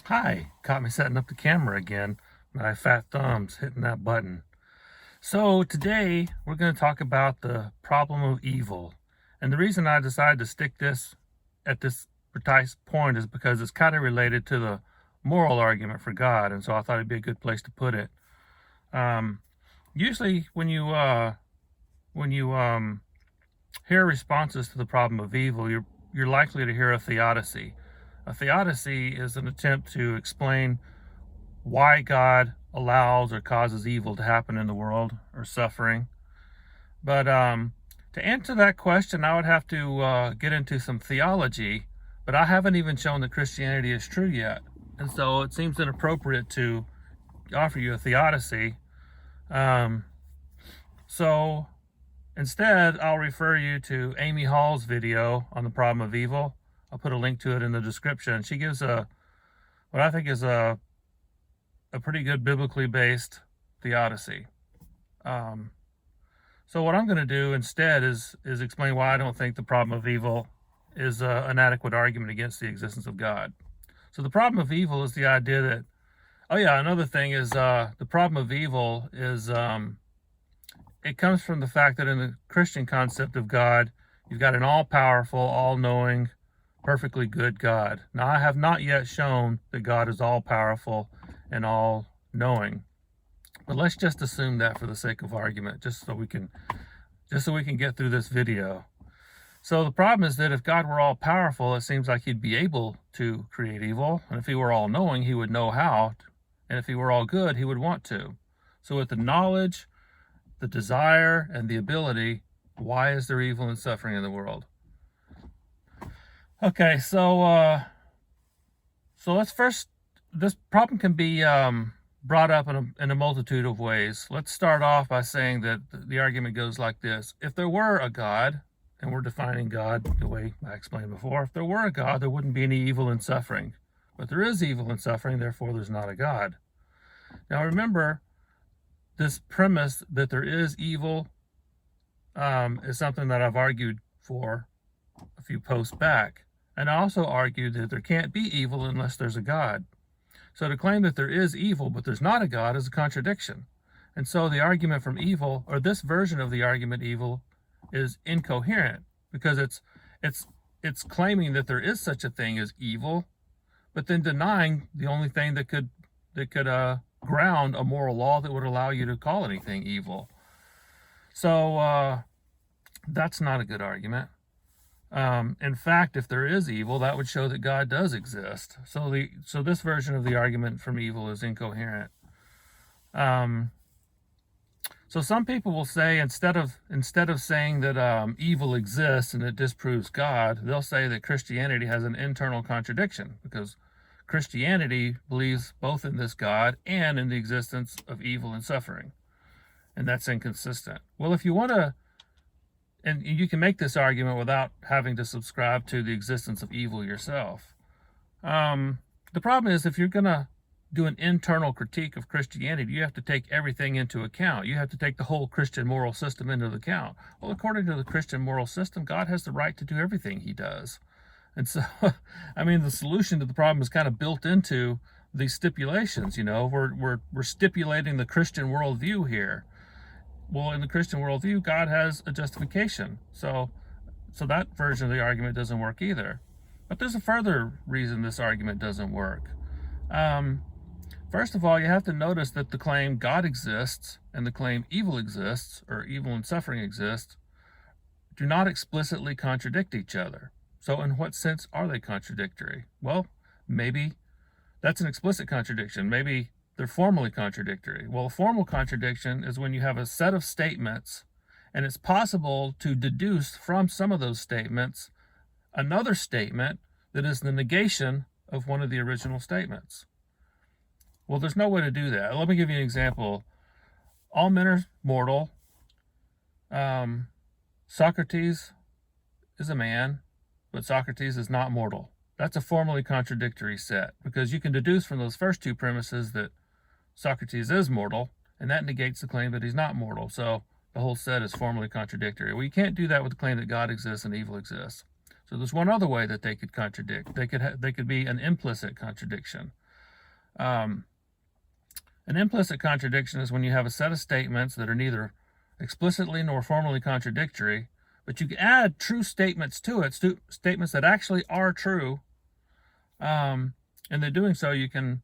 Hi, caught me setting up the camera again. My fat thumbs hitting that button. So today we're going to talk about the problem of evil. And the reason I decided to stick this at this precise point is because it's kind of related to the moral argument for God. And so I thought it'd be a good place to put it. Um, Usually when you hear responses to the problem of evil, you're likely to hear a theodicy. A theodicy is an attempt to explain why God allows or causes evil to happen in the world or suffering. But to answer that question, I would have to get into some theology, but I haven't even shown that Christianity is true yet. And so it seems inappropriate to offer you a theodicy. Um, so instead, I'll refer you to Amy Hall's video on the problem of evil. I'll put a link to it in the description. She gives what I think is a pretty good biblically based theodicy. Um, so what I'm going to do instead is explain why I don't think the problem of evil is an adequate argument against the existence of God. So the problem of evil is the idea that, oh yeah, another thing is the problem of evil is it comes from the fact that in the Christian concept of God, you've got an all-powerful, all-knowing, perfectly good God. Now, I have not yet shown that God is all-powerful and all-knowing, but let's just assume that for the sake of argument, just so we can get through this video. So the problem is that if God were all-powerful, it seems like he'd be able to create evil, and if he were all-knowing, he would know how, and if he were all good, he would want to. So with the knowledge, the desire, and the ability, why is there evil and suffering in the world? Okay, so let's first, this problem can be brought up in a multitude of ways. Let's start off by saying that the argument goes like this. If there were a God, and we're defining God the way I explained before, if there were a God, there wouldn't be any evil and suffering. But there is evil and suffering, therefore there's not a God. Now remember, this premise that there is evil is something that I've argued for a few posts back. And I also argued that there can't be evil unless there's a God. So to claim that there is evil but there's not a God is a contradiction. And so the argument from evil, or this version of the argument evil, is incoherent because it's claiming that there is such a thing as evil, but then denying the only thing that could ground a moral law that would allow you to call anything evil. So that's not a good argument. In fact, if there is evil, that would show that God does exist. So this version of the argument from evil is incoherent. So some people will say instead of saying that evil exists and it disproves God, they'll say that Christianity has an internal contradiction because Christianity believes both in this God and in the existence of evil and suffering, and that's inconsistent. Well, if you want to, and you can make this argument without having to subscribe to the existence of evil yourself. The problem is if you're going to do an internal critique of Christianity, you have to take everything into account. You have to take the whole Christian moral system into account. Well, according to the Christian moral system, God has the right to do everything he does. And so, I mean, the solution to the problem is kind of built into these stipulations. You know, we're stipulating the Christian worldview here. Well, in the Christian worldview, God has a justification. So that version of the argument doesn't work either. But there's a further reason this argument doesn't work. First of all, you have to notice that the claim God exists and the claim evil exists, or evil and suffering exists, do not explicitly contradict each other. So in what sense are they contradictory? Well, maybe that's an explicit contradiction. Maybe they're formally contradictory. Well, a formal contradiction is when you have a set of statements and it's possible to deduce from some of those statements another statement that is the negation of one of the original statements. Well, there's no way to do that. Let me give you an example. All men are mortal. Socrates is a man, but Socrates is not mortal. That's a formally contradictory set because you can deduce from those first two premises that Socrates is mortal, and that negates the claim that he's not mortal. So the whole set is formally contradictory. Well, you can't do that with the claim that God exists and evil exists. So there's one other way that they could contradict. They could be an implicit contradiction. An implicit contradiction is when you have a set of statements that are neither explicitly nor formally contradictory, but you add true statements to it, statements that actually are true, and in doing so you can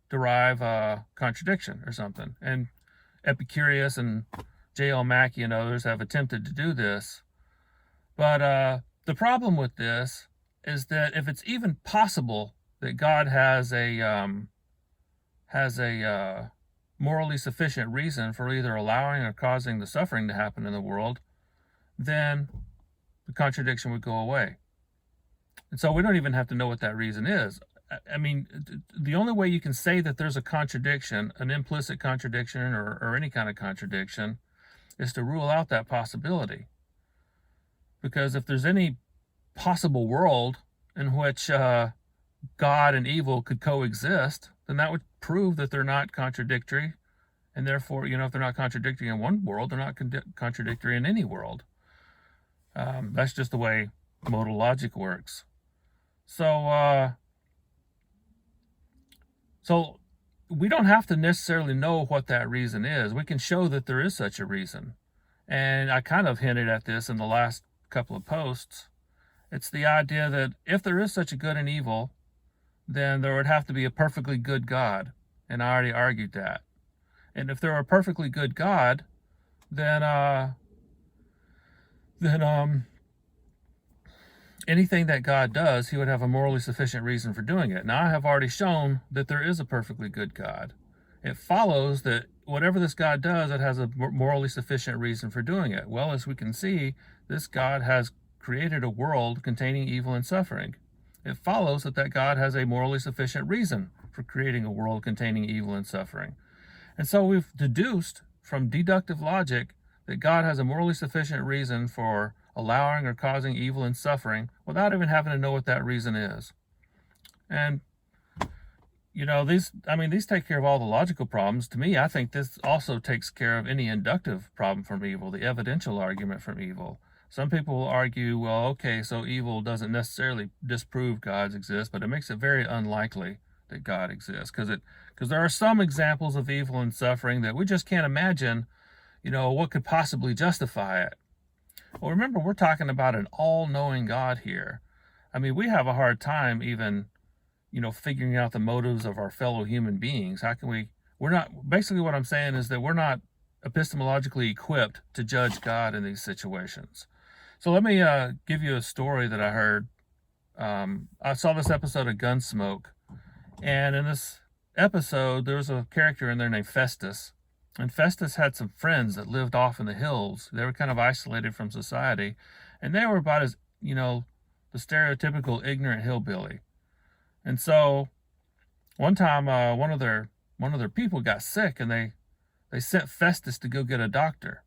derive a contradiction or something. And Epicurus and J.L. Mackie and others have attempted to do this. But the problem with this is that if it's even possible that God has a morally sufficient reason for either allowing or causing the suffering to happen in the world, then the contradiction would go away. And so we don't even have to know what that reason is. I mean, the only way you can say that there's a contradiction, an implicit contradiction or any kind of contradiction, is to rule out that possibility. Because if there's any possible world in which God and evil could coexist, then that would prove that they're not contradictory. And therefore, if they're not contradictory in one world, they're not contradictory in any world. That's just the way modal logic works. So we don't have to necessarily know what that reason is. We can show that there is such a reason. And I kind of hinted at this in the last couple of posts. It's the idea that if there is such a good and evil, then there would have to be a perfectly good God. And I already argued that. And if there were a perfectly good God, then anything that God does, he would have a morally sufficient reason for doing it. Now, I have already shown that there is a perfectly good God. It follows that whatever this God does, it has a morally sufficient reason for doing it. Well, as we can see, this God has created a world containing evil and suffering. It follows that God has a morally sufficient reason for creating a world containing evil and suffering. And so we've deduced from deductive logic that God has a morally sufficient reason for allowing or causing evil and suffering without even having to know what that reason is. And these take care of all the logical problems. To me, I think this also takes care of any inductive problem from evil, the evidential argument from evil. Some people will argue, well, okay, so evil doesn't necessarily disprove God's exists, but it makes it very unlikely that God exists, because there are some examples of evil and suffering that we just can't imagine, what could possibly justify it. Well, remember, we're talking about an all-knowing God here. I mean, we have a hard time even, figuring out the motives of our fellow human beings. Basically what I'm saying is that we're not epistemologically equipped to judge God in these situations. So let me give you a story that I heard. I saw this episode of Gunsmoke, and in this episode, there was a character in there named Festus. And Festus had some friends that lived off in the hills. They were kind of isolated from society. And they were about as, the stereotypical ignorant hillbilly. And so one time one of their people got sick, and they sent Festus to go get a doctor.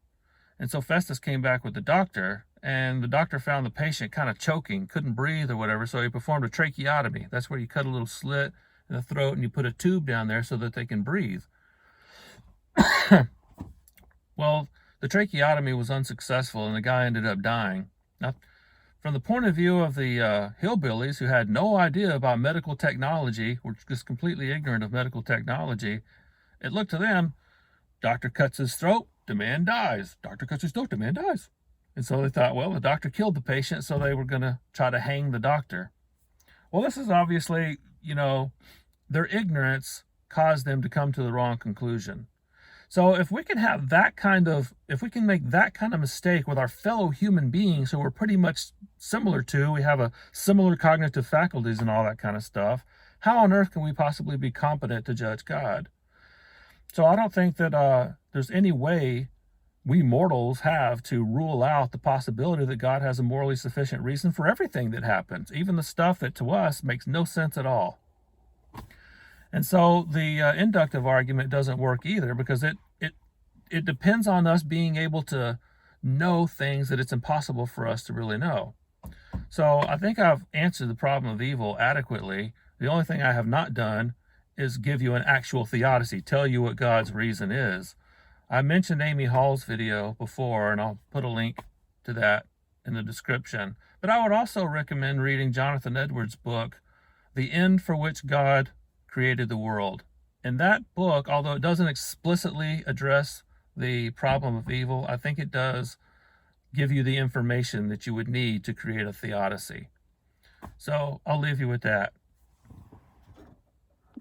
And so Festus came back with the doctor, and the doctor found the patient kind of choking, couldn't breathe or whatever, so he performed a tracheotomy. That's where you cut a little slit in the throat and you put a tube down there so that they can breathe. Well, the tracheotomy was unsuccessful, and the guy ended up dying. Now, from the point of view of the hillbillies who had no idea about medical technology, were just completely ignorant of medical technology, it looked to them, doctor cuts his throat, the man dies. Doctor cuts his throat, the man dies. And so they thought, well, the doctor killed the patient, so they were going to try to hang the doctor. Well, this is obviously, their ignorance caused them to come to the wrong conclusion. So if we can make that kind of mistake with our fellow human beings who we're pretty much similar to, we have a similar cognitive faculties and all that kind of stuff, how on earth can we possibly be competent to judge God? So I don't think that there's any way we mortals have to rule out the possibility that God has a morally sufficient reason for everything that happens, even the stuff that to us makes no sense at all. And so the inductive argument doesn't work either, because it depends on us being able to know things that it's impossible for us to really know. So I think I've answered the problem of evil adequately. The only thing I have not done is give you an actual theodicy, tell you what God's reason is. I mentioned Amy Hall's video before, and I'll put a link to that in the description. But I would also recommend reading Jonathan Edwards' book, The End for Which God created the world. And that book, although it doesn't explicitly address the problem of evil, I think it does give you the information that you would need to create a theodicy. So I'll leave you with that.